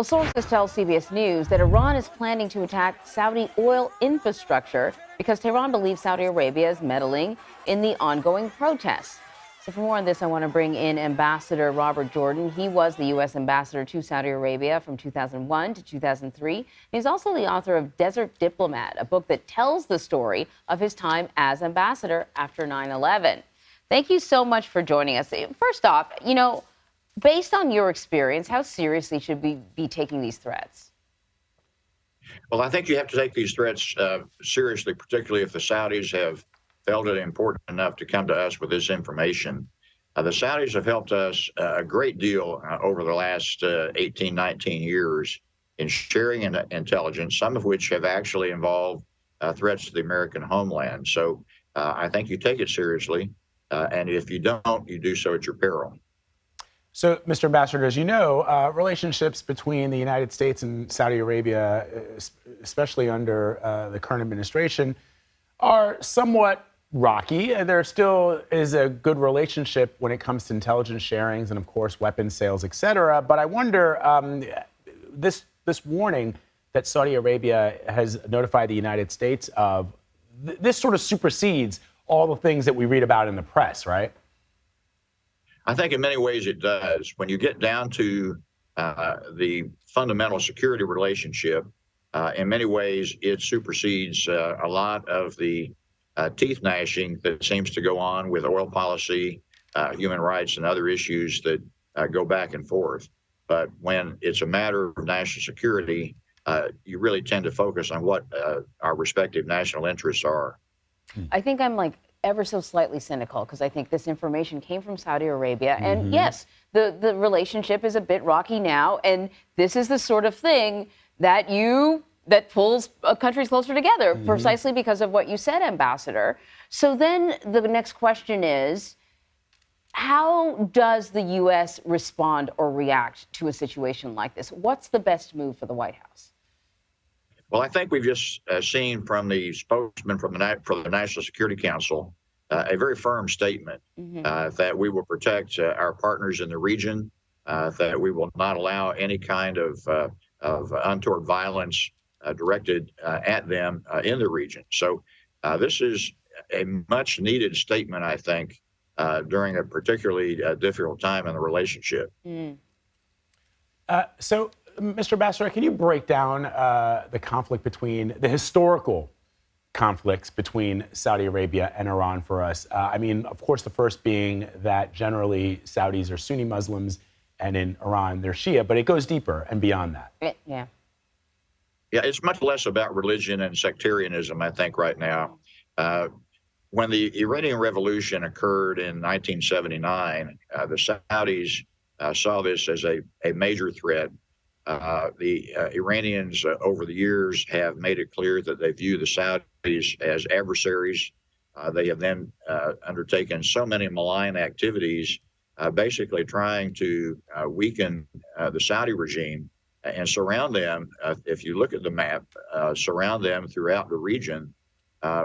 Well, sources tell CBS News that Iran is planning to attack Saudi oil infrastructure because Tehran believes Saudi Arabia is meddling in the ongoing protests. So for more on this, I want to bring in Ambassador Robert Jordan. He was the U.S. ambassador to Saudi Arabia from 2001 to 2003. He's also the author of Desert Diplomat, a book that tells the story of his time as ambassador after 9/11. Thank you so much for joining us. First off, based on your experience, how seriously should we be taking these threats? Well, I think you have to take these threats seriously, particularly if the Saudis have felt it important enough to come to us with this information. The Saudis have helped us a great deal over the last 18, 19 years in sharing intelligence, some of which have actually involved threats to the American homeland. So I think you take it seriously, and if you don't, you do so at your peril. So, Mr. Ambassador, as you know, relationships between the United States and Saudi Arabia, especially under the current administration, are somewhat rocky. There still is a good relationship when it comes to intelligence sharings and, of course, weapons sales, et cetera. But I wonder, this warning that Saudi Arabia has notified the United States of, this sort of supersedes all the things that we read about in the press, right? I think in many ways it does. When you get down to the fundamental security relationship, in many ways it supersedes a lot of the teeth gnashing that seems to go on with oil policy, human rights, and other issues that go back and forth. But when it's a matter of national security, you really tend to focus on what our respective national interests are. I think I'm ever so slightly cynical because I think this information came from Saudi Arabia. And yes, the relationship is a bit rocky now. And this is the sort of thing that pulls countries closer together precisely because of what you said, Ambassador. So then the next question is, how does the U.S. respond or react to a situation like this? What's the best move for the White House? Well, I think we've just seen from the spokesman from the National Security Council a very firm statement that we will protect our partners in the region, that we will not allow any kind of untoward violence directed at them in the region. So this is a much needed statement, I think, during a particularly difficult time in the relationship. So, Mr. Ambassador, can you break down the conflict between the historical conflicts between Saudi Arabia and Iran for us? I mean, of course, the first being that generally Saudis are Sunni Muslims and in Iran they're Shia, but it goes deeper and beyond that. Yeah. Yeah, it's much less about religion and sectarianism, I think, right now. When the Iranian Revolution occurred in 1979, the Saudis saw this as a major threat. The Iranians over the years have made it clear that they view the Saudis as adversaries. They have then undertaken so many malign activities, basically trying to weaken the Saudi regime and surround them, if you look at the map, surround them throughout the region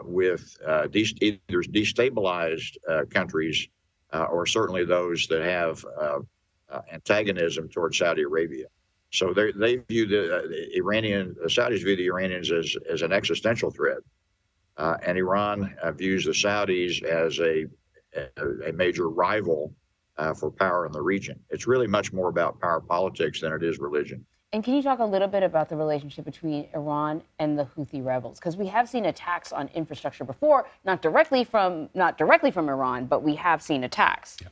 with either destabilized countries or certainly those that have antagonism towards Saudi Arabia. So they view the Saudis view the Iranians as an existential threat, and Iran views the Saudis as a major rival for power in the region. It's really much more about power politics than it is religion. And can you talk a little bit about the relationship between Iran and the Houthi rebels? Because we have seen attacks on infrastructure before, not directly from Iran, but we have seen attacks. Yeah.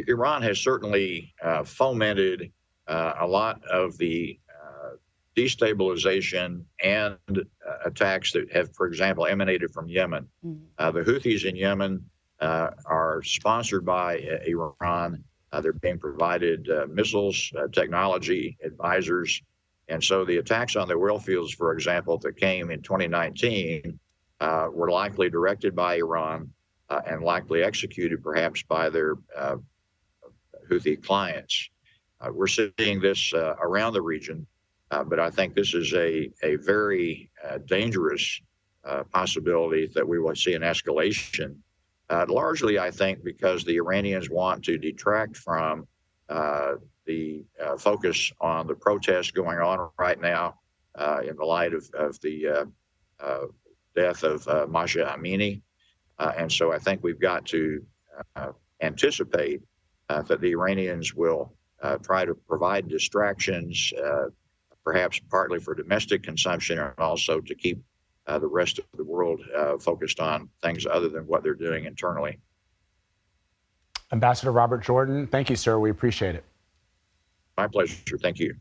Iran has certainly fomented a lot of the destabilization and attacks that have, for example, emanated from Yemen. The Houthis in Yemen are sponsored by Iran. They're being provided missiles, technology, advisors. And so the attacks on the oil fields, for example, that came in 2019 were likely directed by Iran and likely executed perhaps by their Houthi clients. We're seeing this around the region, but I think this is a very dangerous possibility that we will see an escalation. Largely, I think, because the Iranians want to detract from the focus on the protests going on right now in the light of the death of Masha Amini. And so I think we've got to anticipate that the Iranians will try to provide distractions, perhaps partly for domestic consumption and also to keep the rest of the world focused on things other than what they're doing internally. Ambassador Robert Jordan, thank you, sir. We appreciate it. My pleasure. Thank you.